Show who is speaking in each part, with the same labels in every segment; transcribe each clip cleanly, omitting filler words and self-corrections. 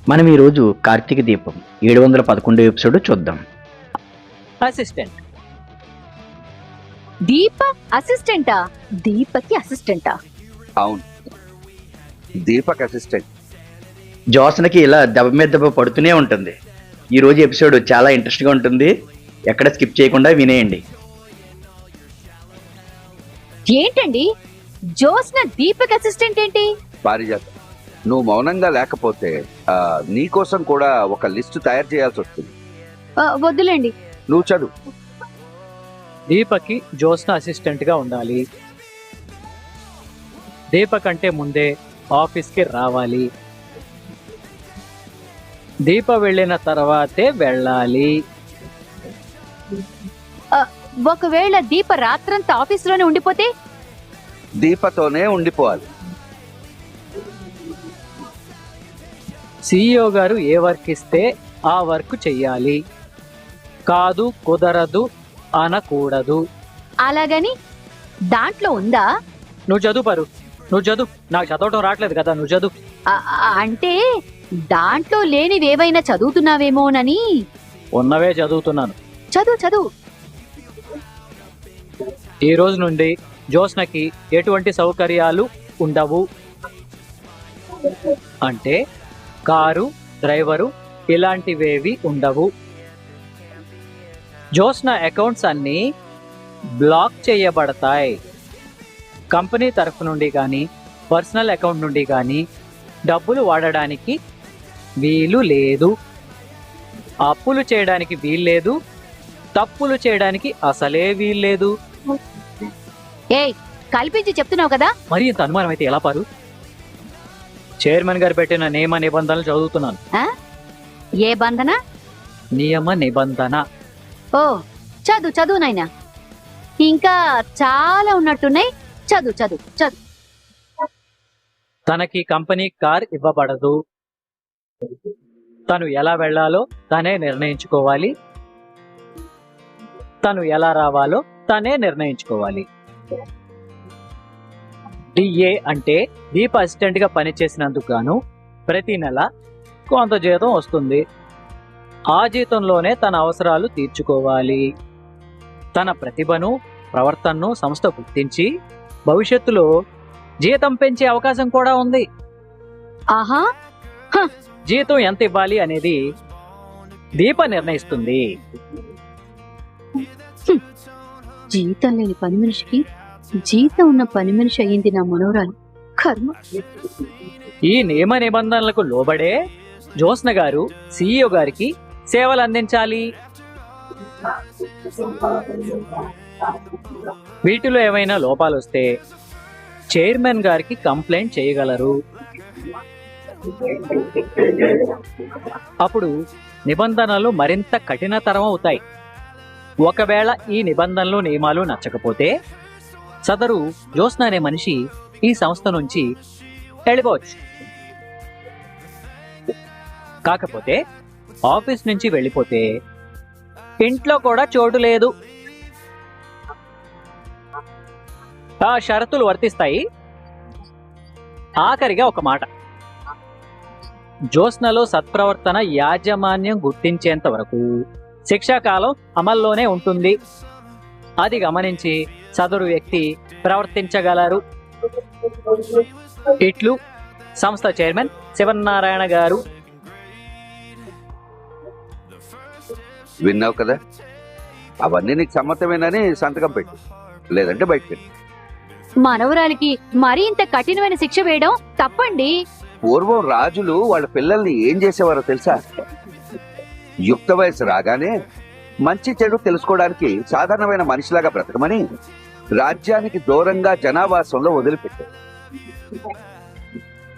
Speaker 1: మనం ఈరోజు కార్తీక దీపం 711 ఎపిసోడ్ చూద్దాం.
Speaker 2: అసిస్టెంట్
Speaker 3: దీప అసిస్టెంటా? దీపకి అసిస్టెంటా?
Speaker 4: అవును, దీపక్ అసిస్టెంట్.
Speaker 1: జోసనకి ఇలా దెబ్బ మీద దెబ్బ పడుతూనే ఉంటుంది. ఈ రోజు ఎపిసోడ్ చాలా ఇంట్రెస్ట్గా ఉంటుంది. ఎక్కడ స్కిప్ చేయకుండా వినేయండి.
Speaker 3: ఏంటండి జోస్న దీపక్ అసిస్టెంట్ ఏంటి?
Speaker 4: పారిజాత, నువ్వు మౌనంగా లేకపోతే నీకోసం కూడా ఒక లిస్టు తయారు చేయాల్సి వస్తుంది.
Speaker 3: వద్దులేండి.
Speaker 4: నువ్వు చదువు.
Speaker 2: దీపక్కి జోస్న అసిస్టెంట్ గా ఉండాలి. దీపక్ అంటే ముందే ఆఫీస్కి రావాలి. దీప వెళ్ళిన తర్వాతే వెళ్ళాలి.
Speaker 3: ఒకవేళ దీప రాత్రంతా ఆఫీసులోనే ఉండిపోతే?
Speaker 4: దీపతోనే ఉండిపోవాలి.
Speaker 2: CEO గారు ఏ వర్క్ ఇస్తే ఆ వర్క్ చెయ్యాలి. కాదు, కుదరదు అనకూడదు.
Speaker 3: అలాగని దాంట్లో ఉందా?
Speaker 2: నువ్వు చదువు పరు, నువ్వు చదువు. నాకు చదవటం రావట్లేదు కదా, నువ్వు చదువు.
Speaker 3: అంటే దాంట్లో లేనివేవైనా చదువుతున్నావేమోనని.
Speaker 2: ఉన్నవే చదువుతున్నాను.
Speaker 3: చదువు చదువు.
Speaker 2: ఈ రోజు నుండి జోస్నకి ఎటువంటి సౌకర్యాలు ఉండవు. అంటే కారు, డ్రైవరు ఇలాంటివేవి ఉండవు. జోస్న అకౌంట్స్ అన్నీ బ్లాక్ చేయబడతాయి. కంపెనీ తరఫు నుండి కానీ పర్సనల్ అకౌంట్ నుండి కానీ డబ్బులు వాడడానికి వీలు లేదు. అప్పులు చేయడానికి వీల్లేదు. తప్పులు చేయడానికి అసలే వీల్లేదు.
Speaker 3: ఏయ్, కల్పించి చెప్తున్నావు కదా.
Speaker 2: మరి ఇంత అనుమానం అయితే ఎలా పారు? చైర్మన్ గారు పెట్టిన నియమ నిబంధనలు చదువుతున్నాను.
Speaker 3: ఏ బంధన?
Speaker 2: నియమ నిబంధన.
Speaker 3: ఓ, చదువు చదువు నాయనా. ఇంకా చాలా ఉన్నట్టున్నాయి. చదువు చదువు చదువు.
Speaker 2: తనకి కంపెనీ కార్ ఇవ్వబడదు. తను ఎలా వెళ్ళాలో తనే నిర్ణయించుకోవాలి. తను ఎలా రావాలో తనే నిర్ణయించుకోవాలి. DA అంటే దీప అసిస్టెంట్ గా పనిచేసినందుకు గాను ప్రతి నెల కొంత జీతం వస్తుంది. ఆ జీతంలోనే తన అవసరాలు తీర్చుకోవాలి. తన ప్రతిభను, ప్రవర్తనను సంస్థ గుర్తించి భవిష్యత్తులో జీతం పెంచే అవకాశం కూడా ఉంది.
Speaker 3: ఆహా,
Speaker 2: జీతం ఎంత ఇవ్వాలి అనేది దీప నిర్ణయిస్తుంది.
Speaker 3: జీతం లేని పని మనిషికి జీతం ఉన్న పని మనిషి అయ్యింది నా మనోరాలు. కర్మ.
Speaker 2: ఈ నియమ నిబంధనలకు లోబడే జోస్న గారు CEO గారికి సేవలు అందించాలి. వీటిలో ఏమైనా లోపాలు వస్తే చైర్మన్ గారికి కంప్లైంట్ చేయగలరు. అప్పుడు నిబంధనలు మరింత కఠినతరం అవుతాయి. ఒకవేళ ఈ నిబంధనలు, నియమాలు నచ్చకపోతే సదరు జోస్న అనే మనిషి ఈ సంస్థ నుంచి వెళ్ళిపోవచ్చు. కాకపోతే ఆఫీస్ నుంచి వెళ్ళిపోతే ఇంట్లో కూడా చోటు లేదు. ఆ షరతులు వర్తిస్తాయి. ఆఖరిగా ఒక మాట, జోస్నలో సత్ప్రవర్తన యాజమాన్యం గుర్తించేంత వరకు శిక్షాకాలం అమల్లోనే ఉంటుంది. అది గమనించి సదరు వ్యక్తి ప్రవర్తించగలరు. ఇట్లు సంస్థ చైర్మన్ శివనారాయణ గారు.
Speaker 4: విన్నావు కదా, అవన్నీ నీకు సమ్మతమేనని సంతకం పెట్టు, లేదంటే బయటకు.
Speaker 3: మనవరాలికి మరీ ఇంత కఠినమైన శిక్ష వేయడం తప్పండి.
Speaker 4: పూర్వం రాజులు వాళ్ళ పిల్లల్ని ఏం చేసేవారో తెలుసా? యుక్త వయసు రాగానే మంచి చెడు తెలుసుకోవడానికి సాధారణమైన మనిషిలాగా బ్రతకమని రాజ్యానికి దూరంగా జనావాసంలో వదిలిపెట్టారు.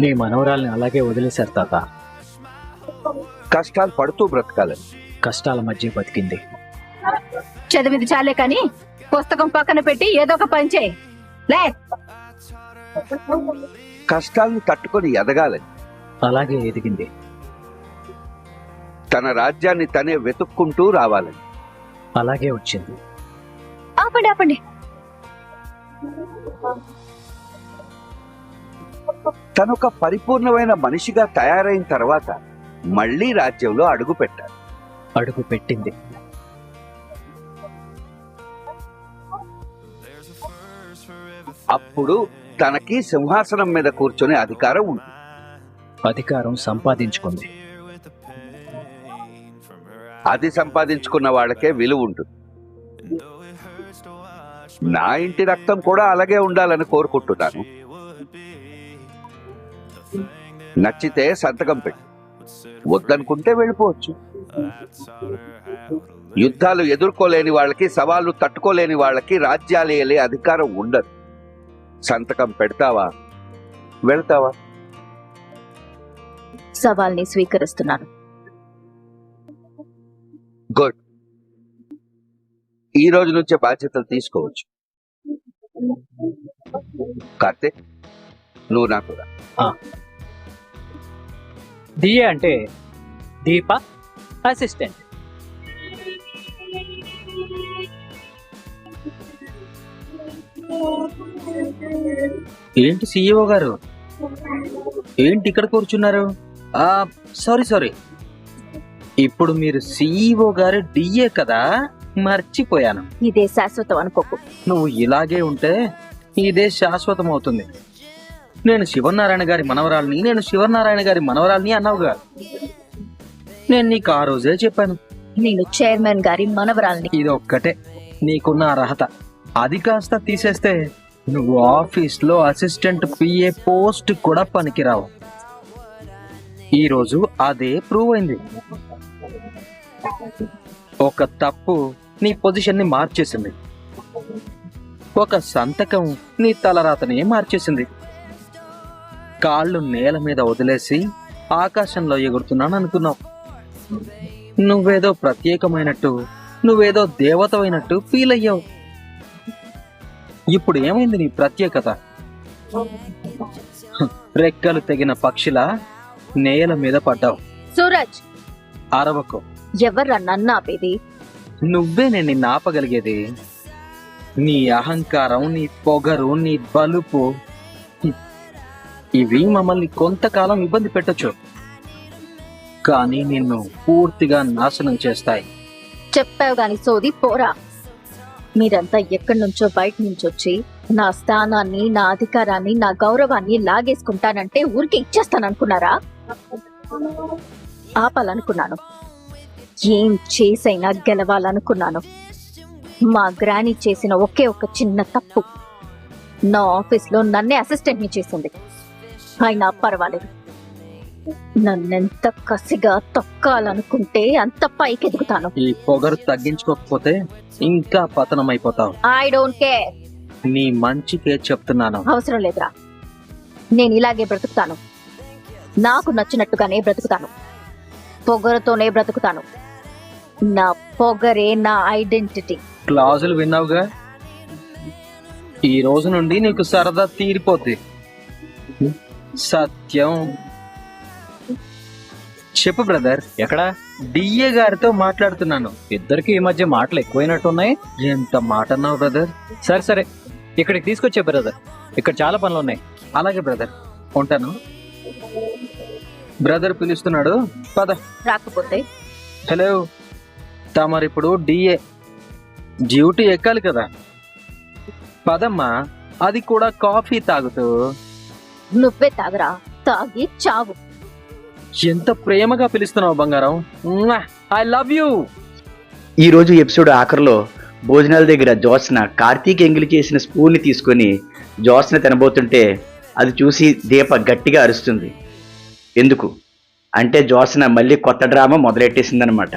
Speaker 2: నీ మనవరాల్ని అలాగే వదిలేశారు తాత.
Speaker 4: కష్టాలు పడుతూ బ్రతకాలని.
Speaker 2: కష్టాల మధ్య బతికింది.
Speaker 3: చదివింది చాలే కాని పుస్తకం పక్కన పెట్టి ఏదో ఒక పని చేయి.
Speaker 4: కష్టాల్ని తట్టుకొని ఎదగాలని.
Speaker 2: అలాగే ఎదిగింది.
Speaker 4: తన రాజ్యాన్ని తనే వెతుక్కుంటూ రావాలని.
Speaker 2: అలాగే వచ్చింది.
Speaker 3: ఆపండి ఆపండి.
Speaker 4: తనొక పరిపూర్ణమైన మనిషిగా తయారైన తర్వాత మళ్ళీ రాజ్యంలో అడుగు పెట్టారు.
Speaker 2: అడుగు పెట్టింది.
Speaker 4: అప్పుడు తనకి సింహాసనం మీద కూర్చొనే అధికారం ఉంది.
Speaker 2: అధికారం సంపాదించుకుంది.
Speaker 4: అది సంపాదించుకున్న వాళ్ళకే విలువ ఉంటుంది. నా ఇంటి రక్తం కూడా అలాగే ఉండాలని కోరుకుంటున్నాను. నచ్చితే సంతకం పెట్టు, వద్దనుకుంటే వెళ్ళిపోవచ్చు. యుద్ధాలు ఎదుర్కోలేని వాళ్ళకి, సవాళ్లు తట్టుకోలేని వాళ్ళకి రాజ్యాలు ఏలే అధికారం ఉండదు. సంతకం పెడతావా, వెళ్తావా?
Speaker 3: సవాల్ని స్వీకరిస్తున్నాను.
Speaker 4: గుడ్. ఈ రోజు నుంచే బాధ్యతలు తీసుకోవచ్చు. కార్తీక్, నువ్వు నాకు రా.
Speaker 2: దియే అంటే దీప అసిస్టెంట్.
Speaker 5: ఏంటి సీఈఓ గారు, ఏంటి ఇక్కడ కూర్చున్నారు? సారీ, ఇప్పుడు మీరు సీఈఓ గారు డిఏ కదా, మర్చిపోయాను.
Speaker 3: ఇదే శాశ్వతం అనుకోకు.
Speaker 5: నువ్వు ఇలాగే ఉంటే ఇదే శాశ్వతం అవుతుంది. నేను శివనారాయణ గారి మనవరాల్ని అన్నావుగా. నేను నీకు ఆ రోజే చెప్పాను.
Speaker 3: నేను చైర్మన్ గారి మనవరాల్ని.
Speaker 5: ఇది ఒక్కటే నీకున్న అర్హత. అది కాస్త తీసేస్తే నువ్వు ఆఫీస్లో అసిస్టెంట్ పిఏ పోస్ట్ కూడా పనికిరావు. ఈరోజు అదే ప్రూవ్ అయింది. ఒక తప్పు నీ పొజిషన్ని మార్చేసింది. ఒక సంతకం నీ తలరాతని మార్చేసింది. కాళ్ళు నేల మీద వదిలేసి ఆకాశంలో ఎగురుతున్నాను అనుకున్నావు. నువ్వేదో ప్రత్యేకమైనట్టు, నువ్వేదో దేవతమైనట్టు ఫీల్ అయ్యావు. ఇప్పుడు ఏమైంది నీ ప్రత్యేకత? రెక్కలు తెగిన పక్షిలా నేల మీద పడ్డావు.
Speaker 3: సూరజ్,
Speaker 5: అరవకు.
Speaker 3: ఎవర్రా నన్ను ఆపేది?
Speaker 5: నువ్వే నేను నిన్ను ఆపగలిగేది. నీ అహంకారం, నీ పొగరు, నీ బలుపు, ఇవి మమ్మల్ని కొంతకాలం ఇబ్బంది పెట్టొచ్చు, కానీ నిన్ను పూర్తిగా నాశనం చేస్తాయి.
Speaker 3: చెప్పావు గాని సోది పోరా. మీరంతా ఎక్కడి నుంచో బయట నుంచి వచ్చి నా స్థానాన్ని, నా అధికారాన్ని, నా గౌరవాన్ని లాగేసుకుంటానంటే ఊరికి ఇచ్చేస్తాననుకున్నారా? ఆపాలనుకున్నాను. ఏం చేసైనా గెలవాలనుకున్నాను. మా గ్రాని చేసిన ఒకే ఒక చిన్న తప్పు నా ఆఫీస్లో నన్నే అసిస్టెంట్ ని చేసింది. అయినా పర్వాలేదు. నన్నెంత కసిగా తొక్కాలనుకుంటే అంత పైకి ఎదుగుతాను.
Speaker 5: ఈ పొగరు తగ్గించుకోకపోతే ఇంకా పతనం అయిపోతావు.
Speaker 3: I don't care.
Speaker 5: నీ మంచికే చెప్తున్నాను.
Speaker 3: అవసరం లేదురా. నేను ఇలాగే బ్రతుకుతాను. నాకు నచ్చినట్టుగానే బ్రతుకుతాను. పొగరుతోనే బ్రతుకుతాను. నా పొగరే నా ఐడెంటిటీ.
Speaker 5: క్లాజులు విన్నావుగా, ఈ రోజు నుండి నీకు సరదా తీరిపోద్ది. సత్యం చెప్పు బ్రదర్.
Speaker 2: ఎక్కడా?
Speaker 5: డిఏ గారితో మాట్లాడుతున్నాను.
Speaker 2: ఇద్దరికి ఈ మధ్య మాటలు ఎక్కువైనట్టున్నాయి.
Speaker 5: ఎంత మాట అన్నావు బ్రదర్.
Speaker 2: సరే ఇక్కడికి తీసుకొచ్చే బ్రదర్, ఇక్కడ చాలా పనులు ఉన్నాయి.
Speaker 5: అలాగే బ్రదర్, ఉంటాను. బ్రదర్ పిలుస్తున్నాడు, పద.
Speaker 3: రాకపోతే
Speaker 5: హలో, తమరిప్పుడు డిఏ డ్యూటీ ఎక్కాలి కదా, పదమ్మా. అది కూడా కాఫీ తాగుతూ.
Speaker 3: నువ్వే తాగరా, తాగి చావు.
Speaker 5: ఎంత ప్రేమగా పిలుస్తున్నావు బంగారం. I love you.
Speaker 1: ఈ రోజు ఎపిసోడ్ ఆఖరిలో భోజనాల దగ్గర జ్యోత్స్న కార్తీక్ ఎంగిలి చేసిన స్పూన్ని తీసుకొని జ్యోత్స్న తినబోతుంటే అది చూసి దీప గట్టిగా అరుస్తుంది. ఎందుకు అంటే జ్యోత్స్న మళ్ళీ కొత్త డ్రామా మొదలెట్టేసిందనమాట.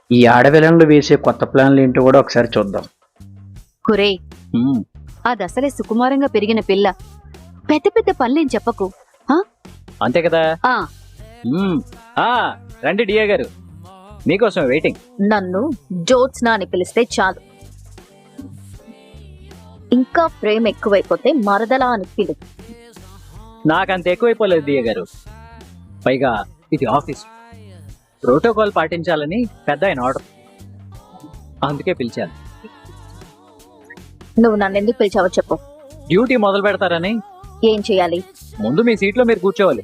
Speaker 1: ఈ ఆడవిలన్లు వేసే కొత్త ప్లాన్లు ఏంటో కూడా ఒకసారి చూద్దాం.
Speaker 3: కురే, అది అసలే సుకుమారంగా పెరిగిన పిల్ల. పెద్ద పెద్ద పనులేం చెప్పకు.
Speaker 2: అంతే కదా. రండి డిఏ గారు, మీకోసం వెయిటింగ్.
Speaker 3: నన్ను జ్యోత్స్న అని పిలిస్తే చాలు. ఇంకా ప్రేమ ఎక్కువైపోతే మరదలా అని పిలు.
Speaker 2: నాకంత ఎక్కువైపోలేదు డిఏ గారు. పైగా ఇది ఆఫీస్, ప్రోటోకాల్ పాటించాలని పెద్ద ఆయన ఆర్డర్, అందుకే పిలిచాను.
Speaker 3: నువ్వు నన్ను ఎందుకు పిలిచావో చెప్పు.
Speaker 2: డ్యూటీ మొదలు పెడతారని.
Speaker 3: ఏం చేయాలి?
Speaker 2: ముందు మీ సీట్లో మీరు కూర్చోవాలి,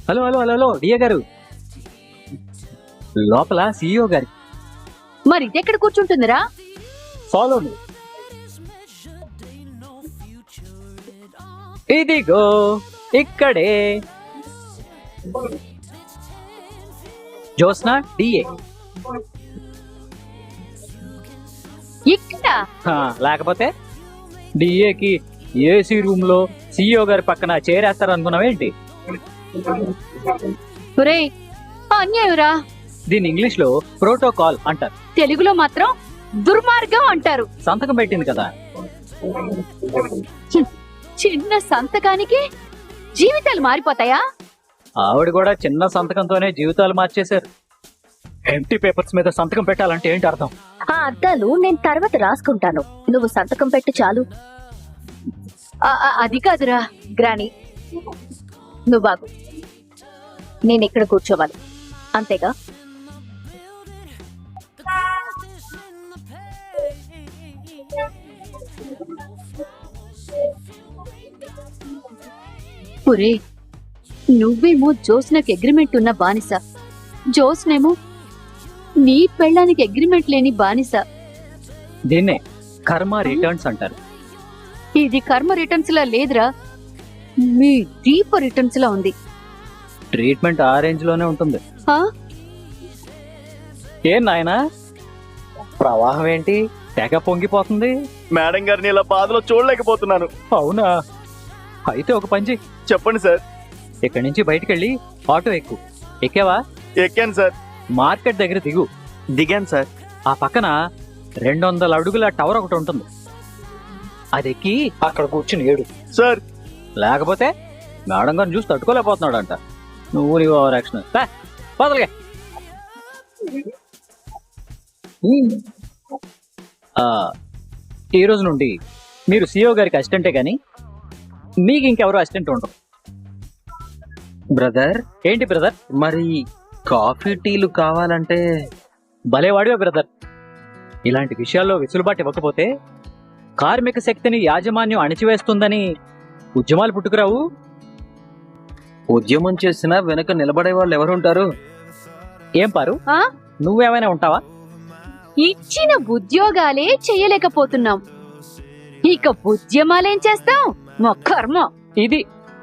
Speaker 2: hello hello hello hello DA గారు, లోపల CEO గారి.
Speaker 3: మరి ఇదెక్కడ కూర్చుంటుందిరా?
Speaker 2: Follow me. ఇదిగో ఇక్కడే జ్యోత్స్న డిఏ.
Speaker 3: ఇక్కడ
Speaker 2: లేకపోతే డిఏకి ఏసీ రూమ్ లో CEO గారి పక్కన చేరేస్తారు అనుకున్నావేంటి?
Speaker 3: ఒరేయ్, అన్యాయురా.
Speaker 2: దీని ఇంగ్లీష్ లో ప్రోటోకాల్ అంటారు,
Speaker 3: తెలుగులో మాత్రం దుర్మార్గం అంటారు.
Speaker 2: సంతకం పెట్టింది కదా.
Speaker 3: చిన్న సంతకానికి జీవితాలు మారిపోతాయా?
Speaker 2: ఆవిడ కూడా చిన్న సంతకంతోనే జీవితాలు మార్చేశారు. ఎంటీ పేపర్స్ మీద సంతకం పెట్టాలంటే ఏంటి అర్థం?
Speaker 3: ఆ అర్థాలు నేను తర్వాత రాసుకుంటాను, నువ్వు సంతకం పెట్టు చాలు. అది కాదురా గ్రాని, నువ్వు బాగు, నేను ఇక్కడ కూర్చోవాలి అంతేగా? ఒరే, నువ్వేమో జోస్నకి అగ్రిమెంట్ ఉన్న బానిస, జోస్నేమో నీ పెళ్ళానికి అగ్రిమెంట్ లేని బానిస.
Speaker 2: దీన్నే కర్మ రిటర్న్స్ అంటారు.
Speaker 3: ఇది కర్మ రిటర్న్స్ లా లేదురా, మీ దీప రిటర్న్స్ లా ఉంది.
Speaker 2: ట్రీట్మెంట్ ఆ రేంజ్ లోనే ఉంటుంది.
Speaker 3: ఆ?
Speaker 2: ఏం నాయనా, ప్రవాహం ఏంటి తెగ పొంగిపోతుంది?
Speaker 6: మేడం గారిని ఇలా బాధలో చూడలేకపోతున్నాను.
Speaker 2: అవునా? అయితే ఒక పని చెయ్యి.
Speaker 6: చెప్పండి సార్.
Speaker 2: ఇక్కడి నుంచి బయటికెళ్ళి ఆటో ఎక్కు. ఎక్కావా?
Speaker 6: ఎక్కాను సార్.
Speaker 2: మార్కెట్ దగ్గర దిగు.
Speaker 6: దిగాను సార్.
Speaker 2: ఆ పక్కన 200 అడుగుల టవర్ ఒకటి ఉంటుంది, అది ఎక్కి అక్కడ కూర్చుని ఏడు
Speaker 6: సార్.
Speaker 2: లేకపోతే మేడం గారిని చూసి తట్టుకోలేకపోతున్నాడు అంట. నువ్వు నీ ఓవర్ యాక్షన్ బదలుగా. ఈ రోజు నుండి మీరు CEO గారికి అసిస్టెంటే గాని మీకు ఇంకెవరు అసిస్టెంట్ ఉండరు.
Speaker 5: బ్రదర్,
Speaker 2: ఏంటి బ్రదర్?
Speaker 5: మరి కాఫీ టీలు కావాలంటే?
Speaker 2: భలేవాడివే బ్రదర్. ఇలాంటి విషయాల్లో వెసులుబాటు ఇవ్వకపోతే కార్మిక శక్తిని యాజమాన్యం అణిచివేస్తుందని ఉద్యమాలు పుట్టుకురావు.
Speaker 5: ఉద్యమం చేసినా వెనక నిలబడే వాళ్ళు ఎవరుంటారు?
Speaker 2: ఏం పారు,
Speaker 3: ఆ?
Speaker 2: నువ్వేమైనా ఉంటావా?
Speaker 3: ఇచ్చిన ఉద్యోగాలే చెయ్యలేకపోతున్నాం, ఇక ఉద్యమాలేం చేస్తాం? మా కర్మ.
Speaker 2: ఇది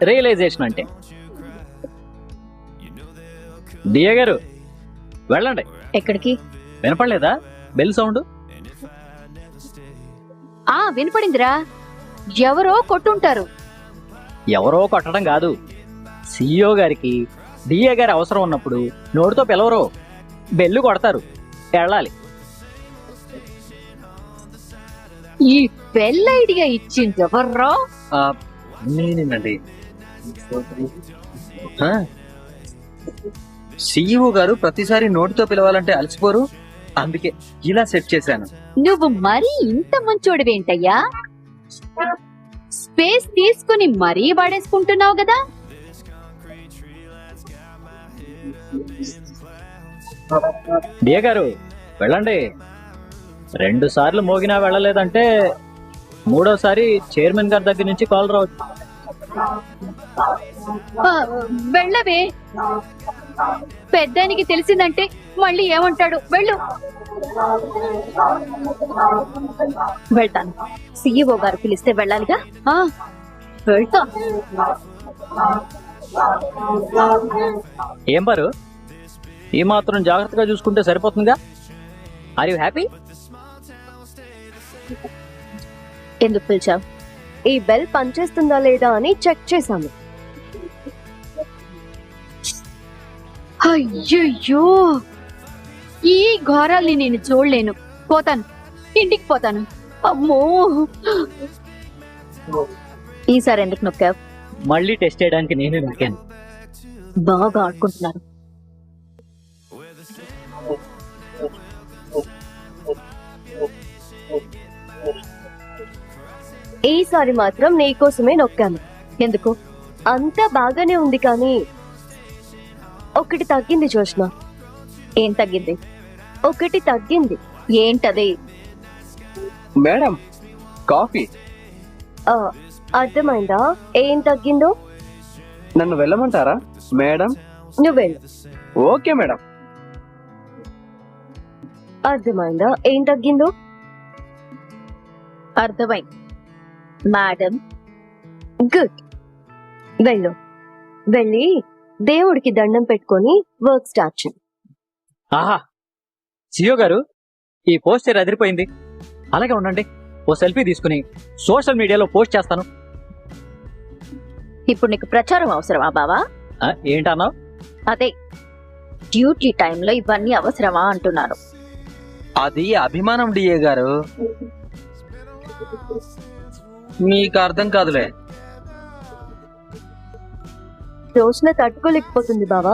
Speaker 2: రియలైజేషన్ అంటే. డిఏ గారు వెళ్ళండి.
Speaker 3: ఎక్కడికి?
Speaker 2: వినపడలేదా బెల్ సౌండ్?
Speaker 3: వినపడిందిరా, ఎవరో కొట్టుంటారు.
Speaker 2: ఎవరో కొట్టడం కాదు, CEO గారికి డిఏ గారి అవసరం ఉన్నప్పుడు నోటితో పిలవరో బెల్లు కొడతారు, వెళ్ళాలి.
Speaker 3: ఈ బెల్ ఐడియా ఇచ్చింది ఎవర్రా?
Speaker 5: నేనేనండి. CEO గారు ప్రతిసారి నోటితో పిలవాలంటే అలసిపోరు, అందుకే ఇలా సెట్ చేశాను.
Speaker 3: నువ్వు మరీ ఇంత మంచోడివేంటయ్యా? స్పేస్ తీసుకుని మరీ వాడేసుకుంటున్నావు కదా.
Speaker 2: డిఏ గారు వెళ్ళండి. 2 సార్లు మోగినా వెళ్ళలేదంటే 3వసారి చైర్మన్ గారి దగ్గర నుంచి కాల్ రావచ్చు.
Speaker 3: వెళ్ళవే, పెద్దానికి తెలిసిందంటే మళ్ళీ ఏమంటాడు? వెళ్ళు. వెళ్తాను, CEO గారు పిలిస్తే వెళ్ళాలిగా. వెళ్తా.
Speaker 2: ఏం పారు, ఈ మాత్రం జాగ్రత్తగా చూసుకుంటే సరిపోతుందిగా. Are you happy?
Speaker 3: ఎందుకు పిలిచావు?
Speaker 7: ఈ బెల్ పనిచేస్తుందా లేదా అని చెక్ చేశాము.
Speaker 3: అయ్యయ్యో, ఈ ఘోరాల్ని నేను చూడలేను. పోతాను, ఇంటికి పోతాను. అమ్మో, ఈసారి ఎందుకు నొక్కావు?
Speaker 2: మళ్ళీ టెస్ట్ చేయడానికి నేనే నొక్కాను.
Speaker 3: బాగా ఆడుకుంటున్నారు.
Speaker 7: ఈసారి మాత్రం నీకోసమే నొక్కాను.
Speaker 3: ఎందుకు?
Speaker 7: అంతా బాగానే ఉంది కానీ ఒకటి తగ్గింది జోష్న.
Speaker 3: ఏం తగ్గింది?
Speaker 7: ఒకటి తగ్గింది.
Speaker 3: ఏంటది?
Speaker 5: Madam, coffee.
Speaker 7: అర్థమైందా ఏం తగ్గిందో?
Speaker 5: నన్ను వెళ్ళమంటారా?
Speaker 6: మేడం
Speaker 7: నువ్వు వెళ్ళు.
Speaker 6: Okay madam.
Speaker 7: అర్థమైందా ఏం తగ్గిందో?
Speaker 3: అర్థమైంది మేడం.
Speaker 7: గుడ్. వెళ్ళు. వెళ్ళి దేవుడికి దండం పెట్టుకొని వర్క్ స్టార్ట్ చేయి.
Speaker 2: ఆహా సియో గారు, ఈ పోస్టర్ అదిరిపోయింది. అలాగే ఉండండి, ఓ సెల్ఫీ తీసుకుని సోషల్ మీడియాలో పోస్ట్ చేస్తాను.
Speaker 3: ఇప్పుడు నీకు ప్రచారం అవసరమా బావా?
Speaker 2: ఏంటన్నావు?
Speaker 3: అదే డ్యూటీ టైంలో ఇవన్నీ అవసరమా అంటున్నాను.
Speaker 5: అది అభిమానం డిఏ గారు, మీకు అర్థం కాదులే.
Speaker 7: రోజున తట్టుకోలేకపోతుంది బావా.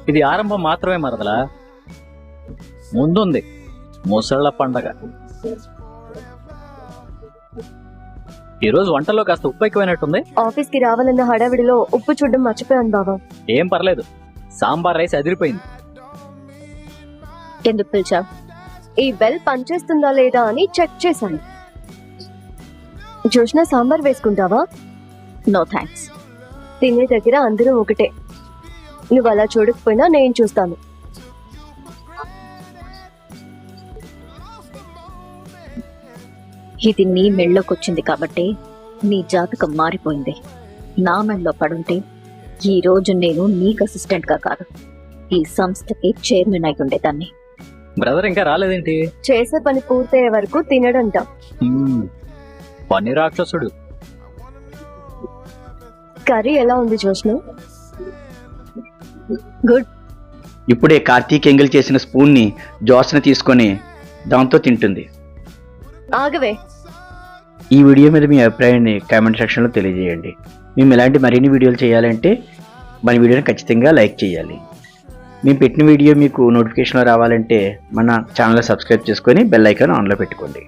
Speaker 2: ఇది ఆరంభం మాత్రమే మరదలా, ముందుంది ముసళ్ళ పండగ. ఈరోజు వంటలో కాస్త ఉప్పు ఎక్కువైనట్టుంది.
Speaker 7: ఆఫీస్ కి రావాలన్న హడావిడిలో ఉప్పు చూడడం మర్చిపోయాను బావా.
Speaker 2: ఏం పర్లేదు, సాంబార్ రైస్ అదిరిపోయింది.
Speaker 3: ఎందుకు పిలిచావు?
Speaker 7: ఈ బెల్ పనిచేస్తుందా లేదా అని చెక్ చేశాను. జోష్న సాంబార్ వేసుకుంటావా?
Speaker 3: No thanks.
Speaker 7: తినే దగ్గర అందరూ ఒకటే. నువ్వు అలా చూడకపోయినా నేను చూస్తాను.
Speaker 3: ఇది నీ మెళ్ళలోకి వచ్చింది కాబట్టి నీ జాతకం మారిపోయింది. నా మెళ్ళలో పడుంటే ఈ రోజు నేను నీకు అసిస్టెంట్ గా కాదు, ఈ సంస్థకి చైర్మన్ అయి ఉండేదాన్ని.
Speaker 2: బ్రదర్ ఇంకా రాలేదేంటి?
Speaker 7: చేసే పని పూర్తయ్యే వరకు తినడంట.
Speaker 2: పని రాక్షసుడు.
Speaker 7: కర్రీ ఎలా ఉంది జోష్న?
Speaker 3: గుడ్.
Speaker 1: ఇప్పుడే కార్తీక్ ఎంగిల్ చేసిన స్పూన్ని జ్యోత్స్న తీసుకొని దాంతో తింటుంది.
Speaker 7: ఆగవే.
Speaker 1: ఈ వీడియో మీద మీ అభిప్రాయాన్ని కామెంట్ సెక్షన్లో తెలియజేయండి. మేము ఇలాంటి మరిన్ని వీడియోలు చేయాలంటే మన వీడియోని ఖచ్చితంగా లైక్ చేయాలి. మేము పెట్టిన వీడియో మీకు నోటిఫికేషన్లో రావాలంటే మన ఛానల్ సబ్స్క్రైబ్ చేసుకొని బెల్ ఐకాన్ ఆన్లో పెట్టుకోండి.